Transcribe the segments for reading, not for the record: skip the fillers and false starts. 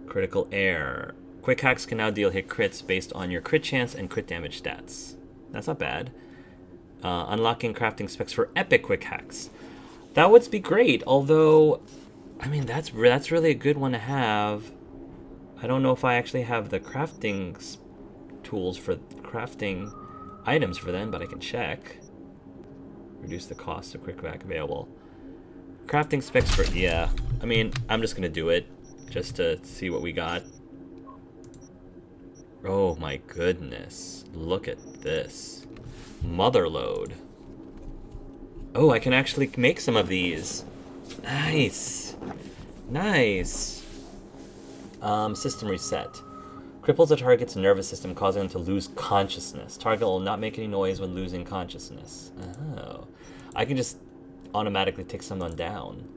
Critical error. Quick hacks can now deal hit crits based on your crit chance and crit damage stats. That's not bad. Unlocking crafting specs for epic quick hacks. That would be great, although, I mean, that's really a good one to have. I don't know if I actually have the crafting tools for crafting items for them, but I can check. Reduce the cost of quick hack available. Crafting specs for, yeah. I mean, I'm just going to do it just to see what we got. Oh my goodness. Look at this. Motherload. Oh, I can actually make some of these. Nice. Nice. System reset. Cripples a target's nervous system, causing them to lose consciousness. Target will not make any noise when losing consciousness. Oh. I can just automatically take someone down.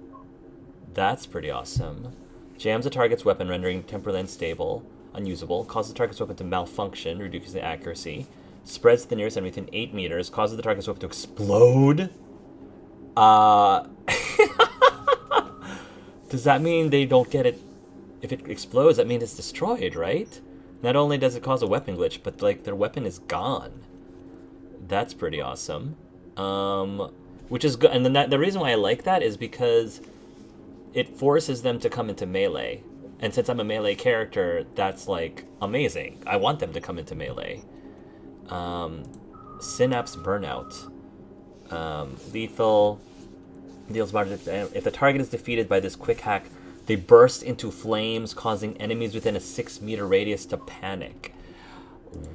That's pretty awesome. Jams a target's weapon, rendering temporarily unstable, unusable. Causes the target's weapon to malfunction, reduces the accuracy. Spreads to the nearest enemy within 8 meters. Causes the target's weapon to explode. Does that mean they don't get it? If it explodes, that means it's destroyed, right? Not only does it cause a weapon glitch, but like their weapon is gone. That's pretty awesome. Which is good, and then the reason why I like that is because it forces them to come into melee. And since I'm a melee character, that's like amazing. I want them to come into melee. Synapse burnout. Lethal. Deals if the target is defeated by this quick hack, they burst into flames, causing enemies within a 6-meter radius to panic.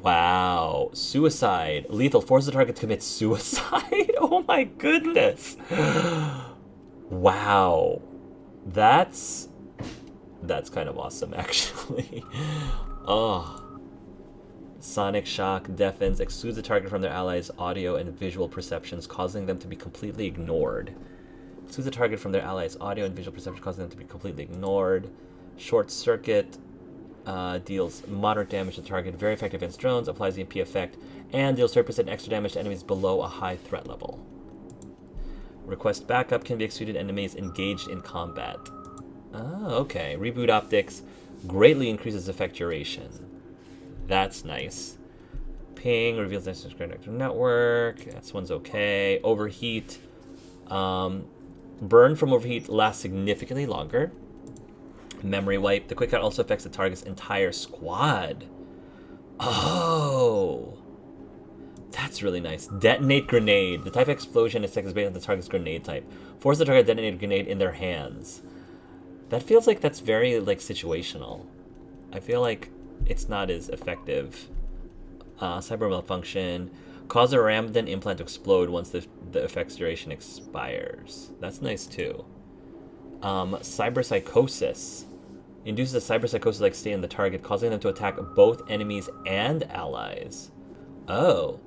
Wow. Suicide. Lethal. Forces the target to commit suicide. Oh my goodness. Wow. That's kind of awesome, actually. Oh. Sonic shock deafens, excludes the target from their allies' audio and visual perceptions, causing them to be completely ignored. Excludes the target from their allies' audio and visual perception, causing them to be completely ignored. Short circuit deals moderate damage to the target, very effective against drones, applies the EMP effect, and deals 30% extra damage to enemies below a high threat level. Request backup, can be executed enemies engaged in combat. Oh, okay. Reboot optics greatly increases effect duration. That's nice. Ping reveals next subscriber network. That one's okay. Overheat. Burn from overheat lasts significantly longer. Memory wipe. The quick cut also affects the target's entire squad. Oh, that's really nice. Detonate grenade. The type of explosion is based on the target's grenade type. Force the target to detonate a grenade in their hands. That feels like that's very like situational. I feel like it's not as effective. Cyber malfunction. Cause a Ramden implant to explode once the effect's duration expires. That's nice too. Cyberpsychosis. Induces a cyberpsychosis-like state in the target, causing them to attack both enemies and allies. Oh.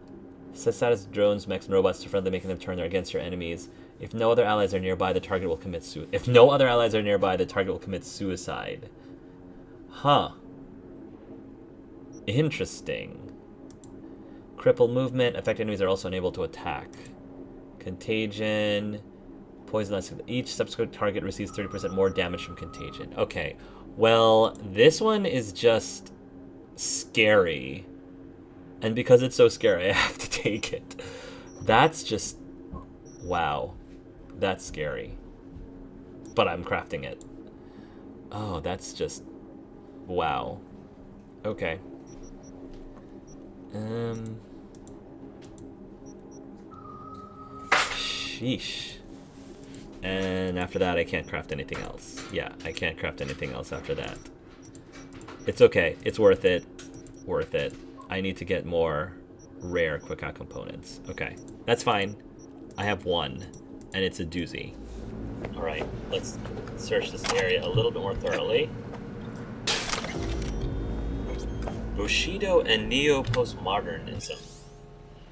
Sets status drones, mechs, and robots to friendly, making them turn against your enemies. If no other allies are nearby, the target will commit suicide. If no other allies are nearby, the target will commit suicide. Huh. Interesting. Cripple movement. Affected enemies are also unable to attack. Contagion. Poisonous. Each subsequent target receives 30% more damage from contagion. Okay. Well, this one is just scary. And because it's so scary, I have to take it. That's just... wow. That's scary. But I'm crafting it. Oh, that's just... wow. Okay. Sheesh. And after that, I can't craft anything else. Yeah, I can't craft anything else after that. It's okay. It's worth it. Worth it. I need to get more rare quick hack components. Okay, that's fine. I have one, and it's a doozy. All right, let's search this area a little bit more thoroughly. Bushido and neo-postmodernism.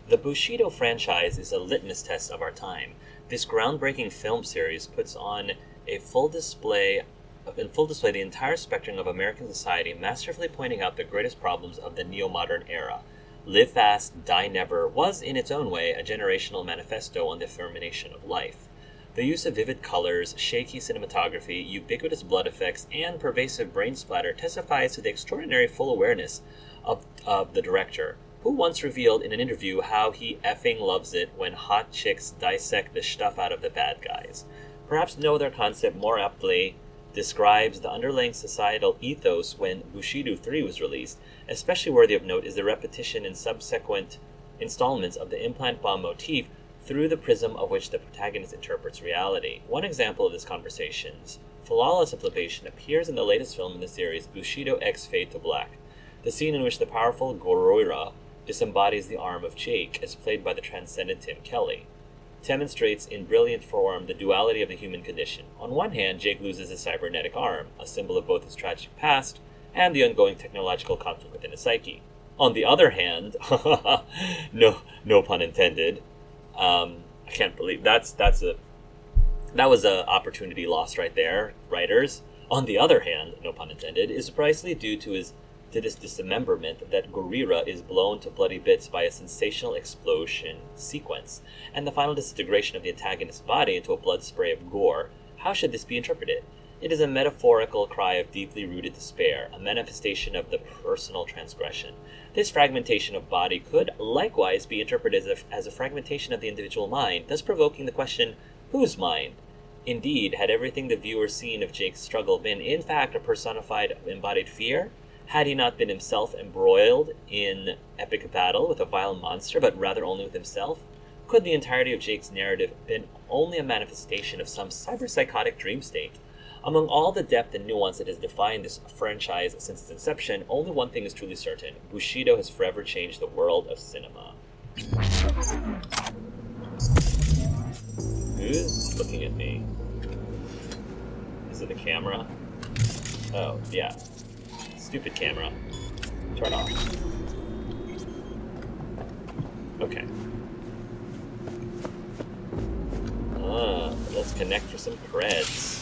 The Bushido franchise is a litmus test of our time. This groundbreaking film series puts on a full display the entire spectrum of American society, masterfully pointing out the greatest problems of the neo-modern era. Live Fast, Die Never was, in its own way, a generational manifesto on the termination of life. The use of vivid colors, shaky cinematography, ubiquitous blood effects, and pervasive brain splatter testifies to the extraordinary full awareness of the director, who once revealed in an interview how he effing loves it when hot chicks dissect the stuff out of the bad guys. Perhaps no other concept more aptly describes the underlying societal ethos when Bushido 3 was released. Especially worthy of note is the repetition in subsequent installments of the implant bomb motif through the prism of which the protagonist interprets reality. One example of this conversation's flawless implementation appears in the latest film in the series, Bushido X Fade to Black, the scene in which the powerful Goroira disembodies the arm of Jake, as played by the transcendent Tim Kelly, demonstrates in brilliant form the duality of the human condition. On one hand, Jake loses his cybernetic arm, a symbol of both his tragic past and the ongoing technological conflict within his psyche. On the other hand, no pun intended. I can't believe that was a opportunity lost right there, writers. On the other hand, no pun intended, is precisely due to this dismemberment that Gurira is blown to bloody bits by a sensational explosion sequence, and the final disintegration of the antagonist's body into a blood spray of gore. How should this be interpreted? It is a metaphorical cry of deeply rooted despair, a manifestation of the personal transgression. This fragmentation of body could likewise be interpreted as a fragmentation of the individual mind, thus provoking the question, whose mind? Indeed, had everything the viewer seen of Jake's struggle been in fact a personified embodied fear? Had he not been himself embroiled in epic battle with a vile monster, but rather only with himself? Could the entirety of Jake's narrative have been only a manifestation of some cyberpsychotic dream state? Among all the depth and nuance that has defined this franchise since its inception, only one thing is truly certain. Bushido has forever changed the world of cinema. Who's looking at me? Is it the camera? Oh, yeah. Stupid camera. Turn off. Okay. Let's connect for some creds.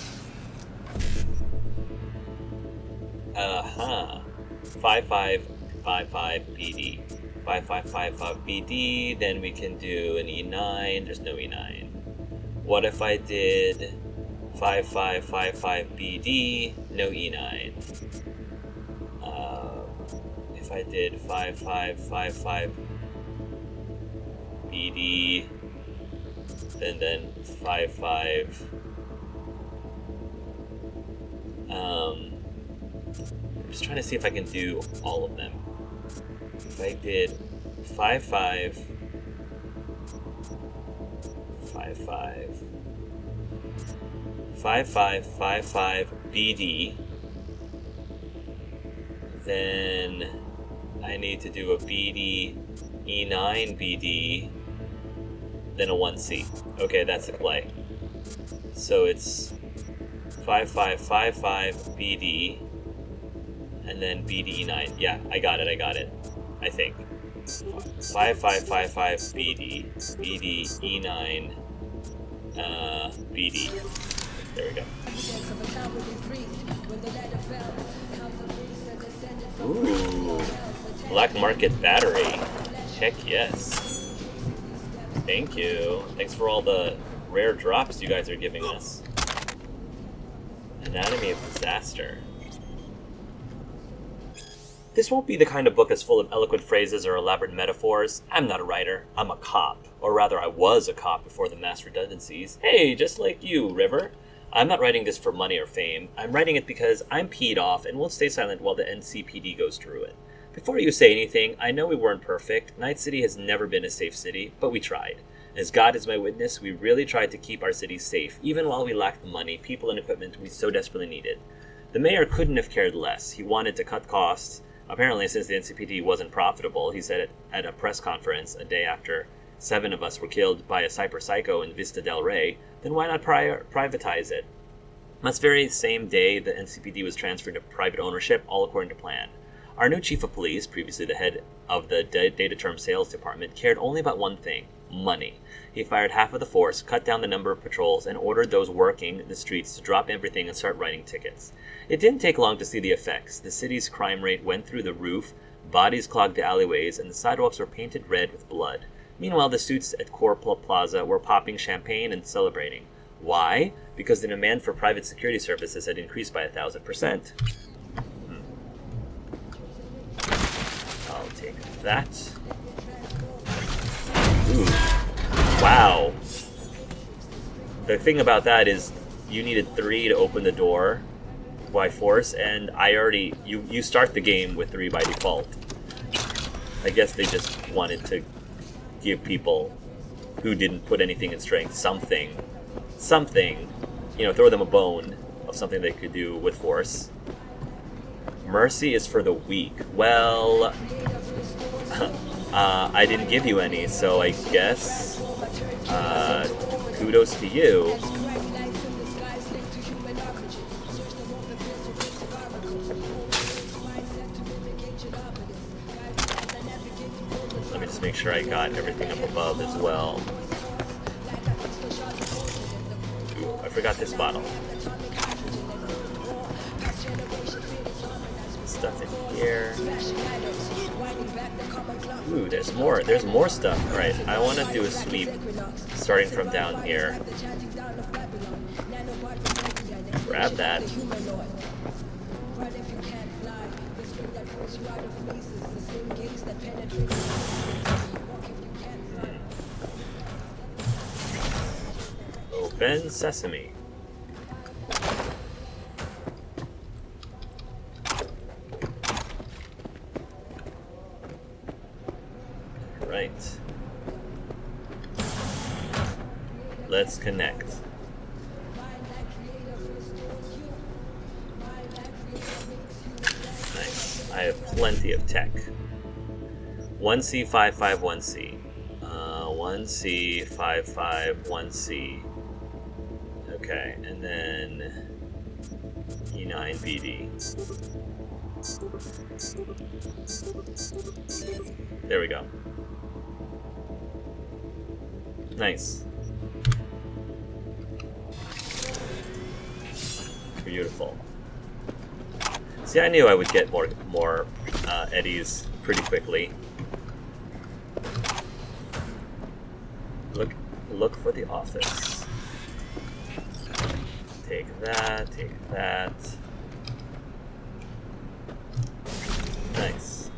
5555 BD. 5555 BD, then we can do an E9. There's no E9. What if I did 5555 BD, no E9? If I did 5555 BD, then 55. I'm just trying to see if I can do all of them. If I did 55 5555 BD, then I need to do a BD E9 BD, then a 1C. Okay, that's the play. So it's 5555 BD, and then BD E9. Yeah, I got it. I think. 5555 BD, BD E9, BD. There we go. Ooh, Black Market Battery. Heck yes. Thank you. Thanks for all the rare drops you guys are giving us. Anatomy of Disaster. This won't be the kind of book that's full of eloquent phrases or elaborate metaphors. I'm not a writer. I'm a cop. Or rather, I was a cop before the mass redundancies. Hey, just like you, River. I'm not writing this for money or fame. I'm writing it because I'm peed off and won't stay silent while the NCPD goes through it. Before you say anything, I know we weren't perfect. Night City has never been a safe city, but we tried. As God is my witness, we really tried to keep our city safe, even while we lacked the money, people, and equipment we so desperately needed. The mayor couldn't have cared less. He wanted to cut costs. Apparently, since the NCPD wasn't profitable, he said it at a press conference a day after 7 of us were killed by a cyber psycho in Vista del Rey, then why not privatize it? That very same day, the NCPD was transferred to private ownership, all according to plan. Our new chief of police, previously the head of the data term sales department, cared only about one thing: money. He fired half of the force, cut down the number of patrols, and ordered those working the streets to drop everything and start writing tickets. It didn't take long to see the effects. The city's crime rate went through the roof, bodies clogged the alleyways, and the sidewalks were painted red with blood. Meanwhile, the suits at Corporal Plaza were popping champagne and celebrating. Why? Because the demand for private security services had increased by 1,000%. I'll take that. Ooh. Wow. The thing about that is you needed 3 to open the door by force, and I already... You start the game with 3 by default. I guess they just wanted to give people who didn't put anything in strength something, you know, throw them a bone of something they could do with force. Mercy is for the weak. Well, I didn't give you any, so I guess kudos to you. Let me just make sure I got everything up above as well. Ooh, I forgot this bottle. Stuff in here. Ooh, there's more. There's more stuff. Alright, I want to do a sweep starting from down here. Grab that. Open sesame. Right. Let's connect. Nice. I have plenty of tech. 1C551C. 1C551C. Okay, and then E9BD. There we go. Nice. Beautiful. See, I knew I would get more eddies pretty quickly. Look for the office. Take that, take that. Nice.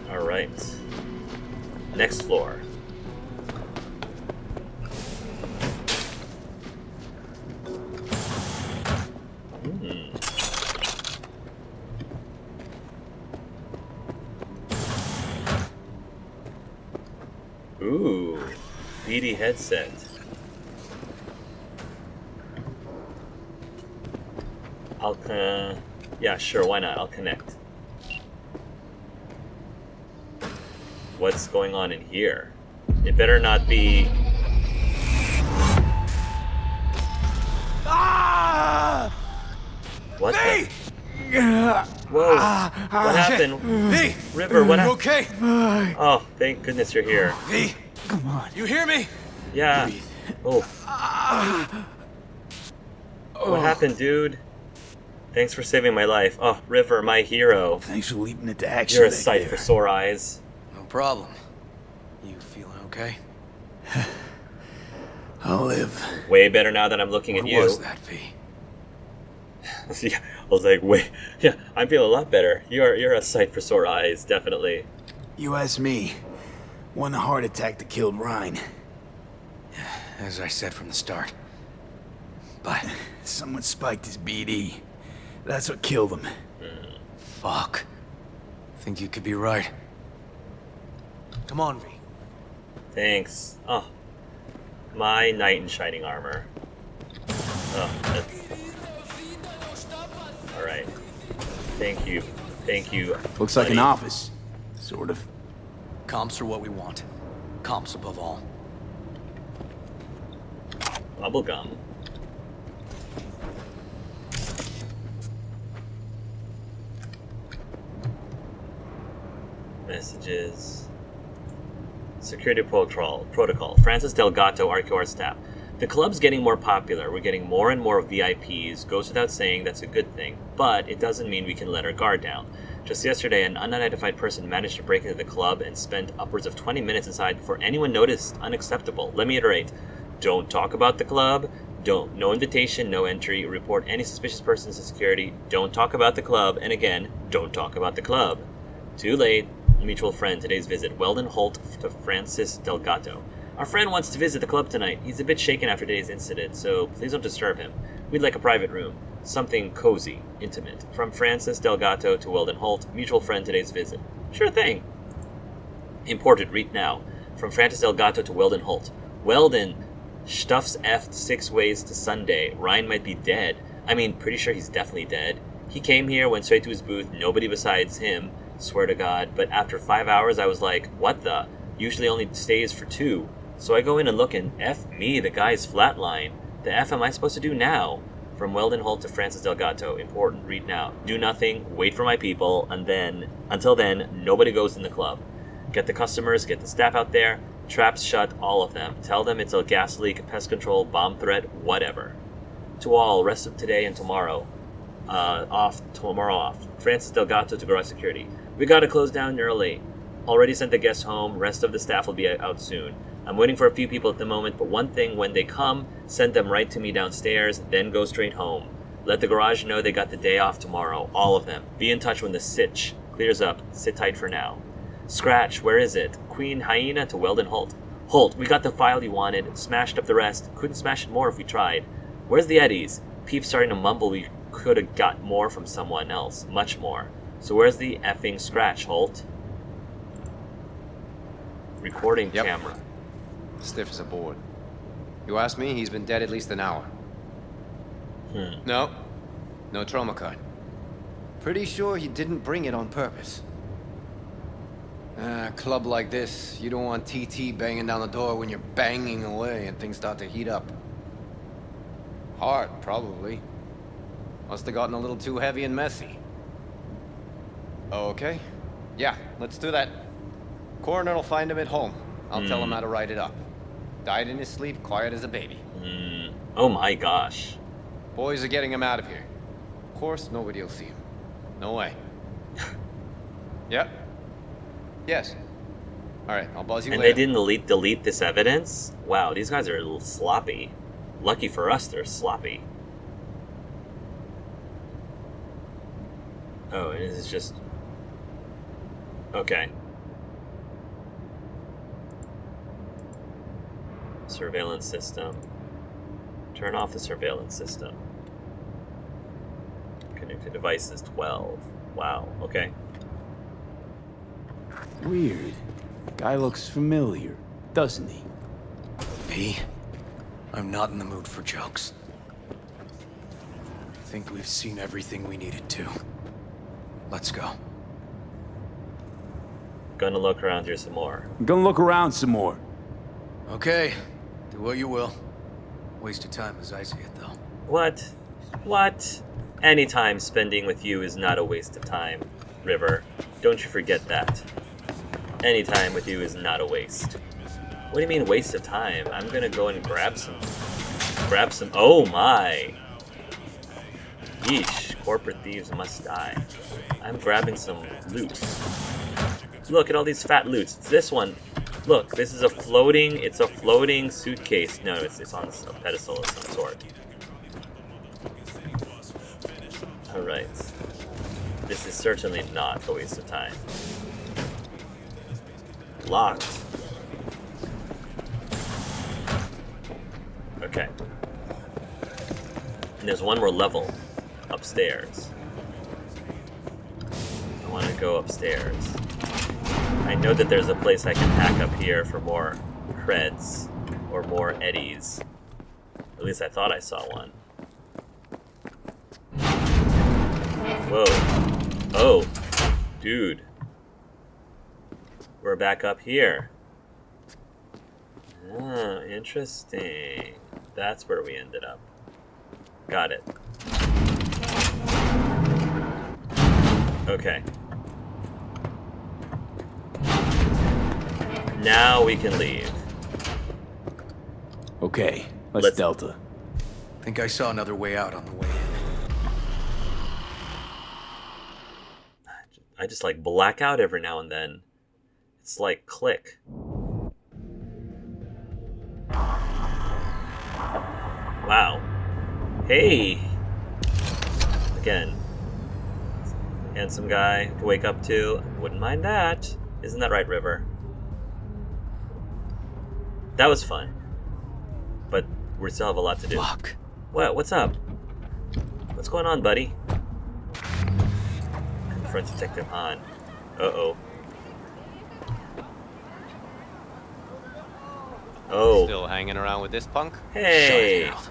Alright. Next floor. Ooh, BD headset. Yeah, sure, why not? I'll connect. What's going on in here? It better not be... Ah! What V! the... Whoa, what happened? V! River, what happened? Okay? Oh, thank goodness you're here. V! Come on. You hear me? Yeah. Breathe. Oh. What happened, dude? Thanks for saving my life. Oh, River, my hero. Thanks for leaping into action. You're a sight for sore eyes. No problem. You feeling okay? I'll live. Way better now that I'm looking at you. What was that, V? Yeah, I was like, wait, yeah, I feel a lot better. You're a sight for sore eyes, definitely. You ask me. One heart attack that killed Ryan. As I said from the start. But... Someone spiked his BD. That's what killed him. Fuck. Think you could be right. Come on, V. Thanks. Oh, my knight in shining armor. Oh, all right. Thank you. Thank you. Looks like buddy. an office. Sort of. Comps are what we want. Comps above all. Bubblegum. Messages. Security protocol. Francis Delgato, RQR staff. The club's getting more popular. We're getting more and more VIPs. Goes without saying that's a good thing. But it doesn't mean we can let our guard down. Just yesterday, an unidentified person managed to break into the club and spent upwards of 20 minutes inside before anyone noticed. Unacceptable. Let me iterate. Don't talk about the club. No invitation, no entry. Report any suspicious persons to security. Don't talk about the club. And again, don't talk about the club. Too late. Mutual friend. Today's visit. Weldon Holt to Francis Delgato. Our friend wants to visit the club tonight. He's a bit shaken after today's incident, so please don't disturb him. We'd like a private room. Something cozy, intimate. From Francis Delgato to Weldon Holt. Mutual friend. Today's visit. Sure thing. Imported. Read now. From Francis Delgato to Weldon Holt. Weldon stuffs effed 6 ways to Sunday. Ryan might be dead. I mean, pretty sure he's definitely dead. He came here, went straight to his booth, nobody besides him, swear to God, but after 5 hours I was like, what the? Usually only stays for 2. So I go in and look and F me, the guy's flatline. The F am I supposed to do now? From Weldon Holt to Francis Delgato. Important, read now. Do nothing, wait for my people, and then, until then, nobody goes in the club. Get the customers, get the staff out there. Traps shut, all of them. Tell them it's a gas leak, pest control, bomb threat, whatever. To all, rest of today and tomorrow. Tomorrow off. Francis Delgato to garage security. We gotta close down early. Already sent the guests home, rest of the staff will be out soon. I'm waiting for a few people at the moment, but one thing, when they come, send them right to me downstairs, then go straight home. Let the garage know they got the day off tomorrow, all of them. Be in touch when the sitch clears up. Sit tight for now. Scratch, where is it? Queen Hyena to Weldon Holt. Holt, we got the file you wanted, smashed up the rest. Couldn't smash it more if we tried. Where's the Eddies? Peep's starting to mumble we could have got more from someone else. Much more. So where's the effing Scratch, Holt? Recording camera. Stiff as a board. You ask me, he's been dead at least an hour. No trauma card. Pretty sure he didn't bring it on purpose. A club like this, you don't want TT banging down the door when you're banging away and things start to heat up. Heart, probably. Must have gotten a little too heavy and messy. Okay. Yeah, let's do that. Coroner will find him at home. I'll tell him how to write it up. Died in his sleep, quiet as a baby. Oh my gosh. Boys are getting him out of here. Of course, nobody will see him. No way. Yep. Yes. Alright, I'll buzz you and later. They didn't delete this evidence? Wow, these guys are a little sloppy. Lucky for us, they're sloppy. Oh, and this is just... Okay. Surveillance system. Turn off the surveillance system. Connected devices 12. Wow, okay. Weird. Guy looks familiar, doesn't he? P, I'm not in the mood for jokes. I think we've seen everything we needed to. Let's go. Gonna look around here some more. I'm gonna look around some more. Okay, do what you will. Waste of time as I see it, though. What? What? Any time spending with you is not a waste of time, River. Don't you forget that. Any time with you is not a waste. What do you mean waste of time? I'm gonna go and grab some... Oh my! Yeesh, corporate thieves must die. I'm grabbing some loot. Look at all these fat loots. It's this one. Look, this is it's a floating suitcase. No, it's on a pedestal of some sort. Alright. This is certainly not a waste of time. Locked. Okay. And there's one more level upstairs. I want to go upstairs. I know that there's a place I can hack up here for more creds or more eddies. At least I thought I saw one. Whoa. Oh. Dude. We're back up here. Ah, interesting. That's where we ended up. Got it. Okay. Now we can leave. Okay, let's Delta. Think I saw another way out on the way in. I just like black out every now and then. It's like click. Wow. Hey. Again. Handsome guy to wake up to. Wouldn't mind that. Isn't that right, River? That was fun. But we still have a lot to do. Fuck. What? What's up? What's going on, buddy? Confront Detective Han. Uh-oh. Oh. Still hanging around with this punk? Hey. Shut it out.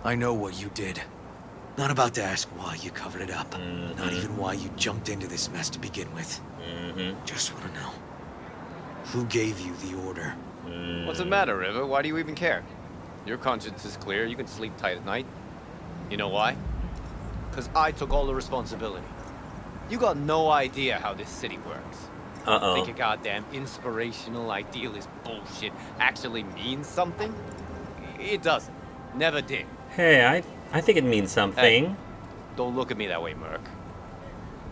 I know what you did. Not about to ask why you covered it up. Not even why you jumped into this mess to begin with. Just want to know. Who gave you the order? What's the matter, River? Why do you even care? Your conscience is clear. You can sleep tight at night. You know why? Because I took all the responsibility. You got no idea how this city works. Uh-oh. Think a goddamn inspirational, idealist bullshit actually means something? It doesn't. Never did. Hey, I think it means something. Hey, don't look at me that way, Merc.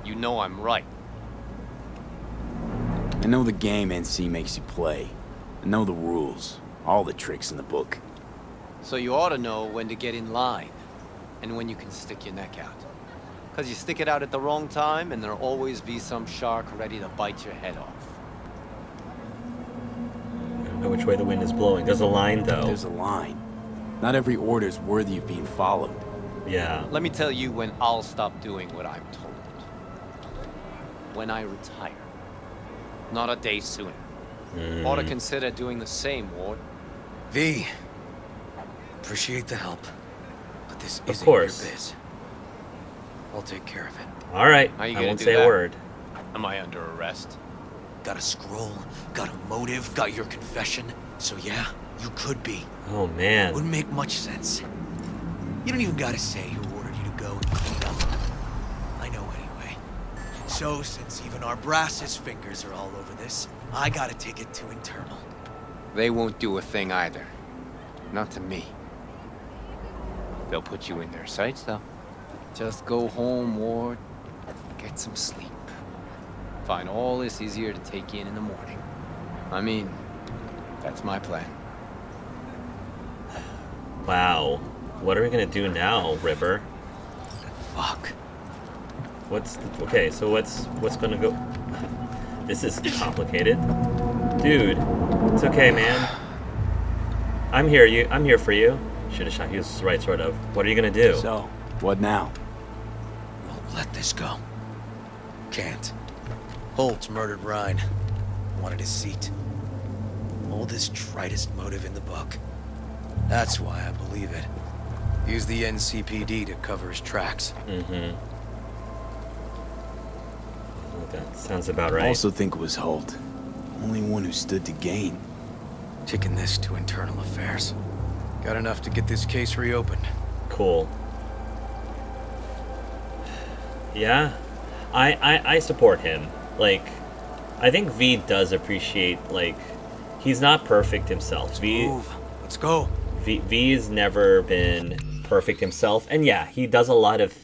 You know I'm right. I know the game NC makes you play. I know the rules. All the tricks in the book. So you ought to know when to get in line and when you can stick your neck out. Because you stick it out at the wrong time and there'll always be some shark ready to bite your head off. I don't know which way the wind is blowing. There's a line, though. There's a line. Not every order's worthy of being followed. Yeah. Let me tell you when I'll stop doing what I'm told. When I retire. Not a day sooner. Ought to consider doing the same, Ward. V. Appreciate the help. But this isn't course. your biz. I'll take care of it. All right. How you I gonna won't do say that? a word. Am I under arrest? Got a scroll, got a motive, got your confession. So yeah, you could be. Oh, man. Wouldn't make much sense. You don't even gotta say who ordered you to go and clean up. I know anyway. So, since even our brass's fingers are all over this, I gotta take it to internal. They won't do a thing either. Not to me. They'll put you in their sights, though. Just go home, Ward. Get some sleep. Find all this easier to take in the morning. I mean, that's my plan. Wow. What are we gonna do now, River? Fuck. Okay, so what's gonna go? This is complicated. Dude, it's okay, man. I'm here for you. Should've shot. He was right, sort of. What are you gonna do? So, what now? Won't let this go. Can't. Holt murdered Rhine. Wanted his seat. Oldest, tritest motive in the book. That's why I believe it. Used the NCPD to cover his tracks. That sounds about right. I also think it was Holt. Only one who stood to gain. Taking this to internal affairs. Got enough to get this case reopened. Cool. Yeah, I support him. Like, I think V does appreciate, like, he's not perfect himself. Move. Let's go. V has never been perfect himself, and yeah, he does a lot of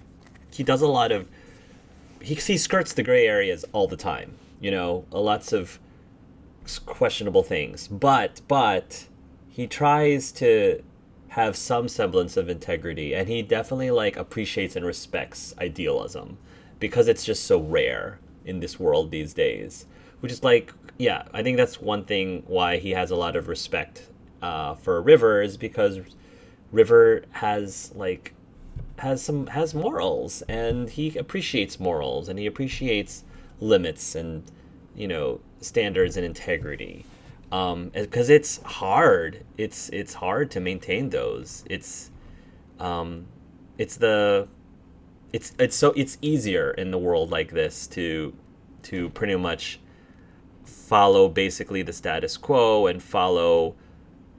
he skirts the gray areas all the time. You know, lots of questionable things, but he tries to have some semblance of integrity, and he definitely like appreciates and respects idealism because it's just so rare in this world these days. Which is like, yeah, I think that's one thing why he has a lot of respect for River, is because River has morals, and he appreciates morals, and he appreciates limits and, you know, standards and integrity. Because it's hard. It's hard to maintain those. It's easier in the world like this to pretty much follow basically the status quo and follow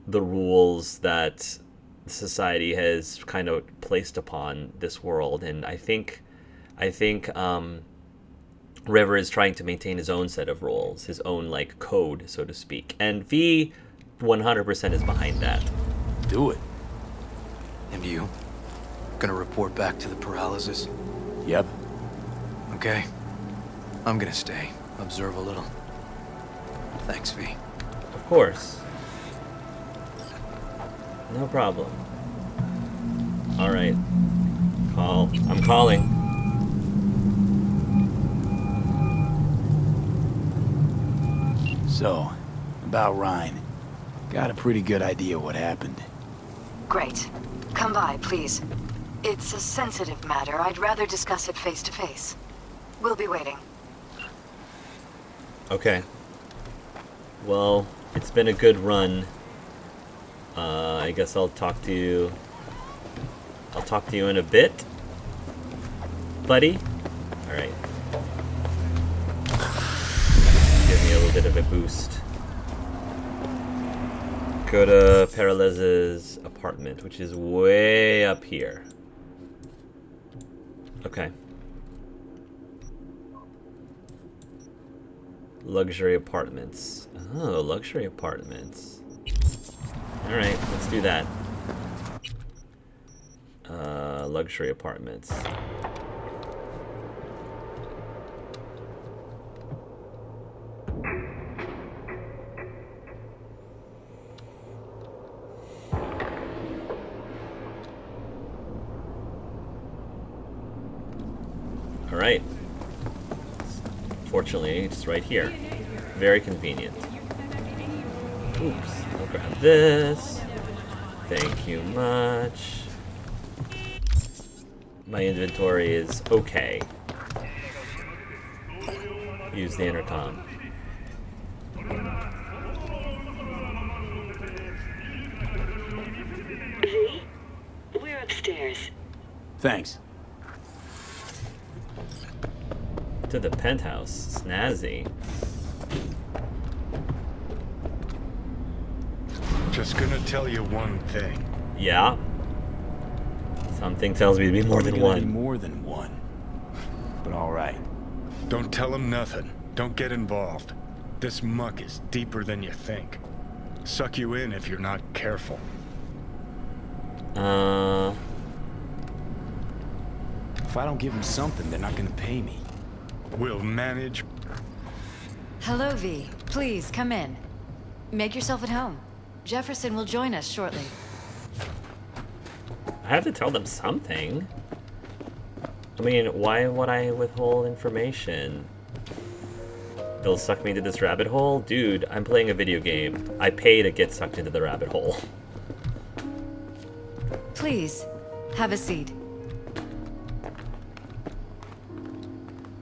the rules that society has kind of placed upon this world. And I think River is trying to maintain his own set of rules, his own like code, so to speak. And V 100% is behind that. Do it. And you? Gonna report back to the paralysis? Yep. Okay. I'm gonna stay. Observe a little. Thanks, V. Of course. No problem. Alright. Call. I'm calling. So, about Ryan. Got a pretty good idea what happened. Great. Come by, please. It's a sensitive matter. I'd rather discuss it face to face. We'll be waiting. Okay. Well, it's been a good run. I guess I'll talk to you. I'll talk to you in a bit, buddy. All right. Give me a little bit of a boost. Go to Peralez's apartment, which is way up here. Okay. Luxury apartments. Oh, luxury apartments. Alright, let's do that. Luxury apartments. Alright. Fortunately, it's right here. Very convenient. Oops. I'll grab this. Thank you much. My inventory is okay. Use the intercom. V, we're upstairs. Thanks. To the penthouse. Snazzy. Just gonna tell you one thing. Yeah. Something tells me to be more than Probably gonna be one. more than one. But all right. Don't tell him nothing. Don't get involved. This muck is deeper than you think. Suck you in if you're not careful. If I don't give them something, they're not gonna pay me. We'll manage. Hello, V. Please, come in. Make yourself at home. Jefferson will join us shortly. I have to tell them something. I mean, why would I withhold information? They'll suck me into this rabbit hole? Dude, I'm playing a video game. I pay to get sucked into the rabbit hole. Please, have a seat.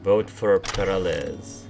Vote for Peralez.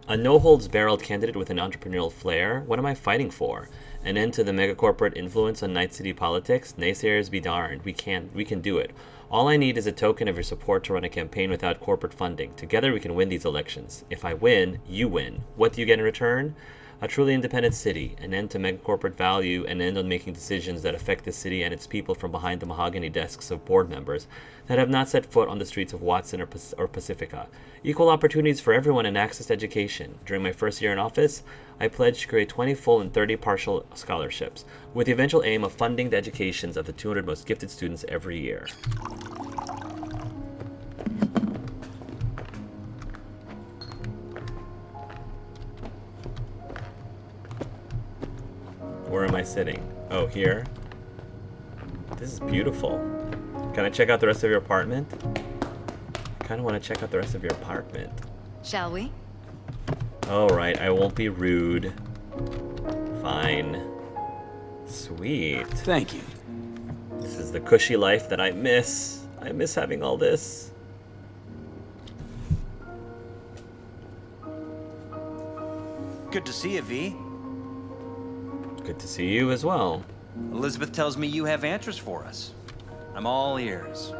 A no-holds-barreled candidate with an entrepreneurial flair? What am I fighting for? An end to the megacorporate influence on Night City politics? Naysayers be darned. We can do it. All I need is a token of your support to run a campaign without corporate funding. Together we can win these elections. If I win, you win. What do you get in return? A truly independent city, an end to megacorporate value, an end on making decisions that affect the city and its people from behind the mahogany desks of board members that have not set foot on the streets of Watson or Pacifica. Equal opportunities for everyone and access to education. During my first year in office, I pledged to create 20 full and 30 partial scholarships, with the eventual aim of funding the educations of the 200 most gifted students every year. Where am I sitting? Oh, here? This is beautiful. Can I check out the rest of your apartment? I kind of want to check out the rest of your apartment. Shall we? Alright, I won't be rude. Fine. Sweet. Thank you. This is the cushy life that I miss. I miss having all this. Good to see you, V. Good to see you as well. Elizabeth tells me you have answers for us. I'm all ears.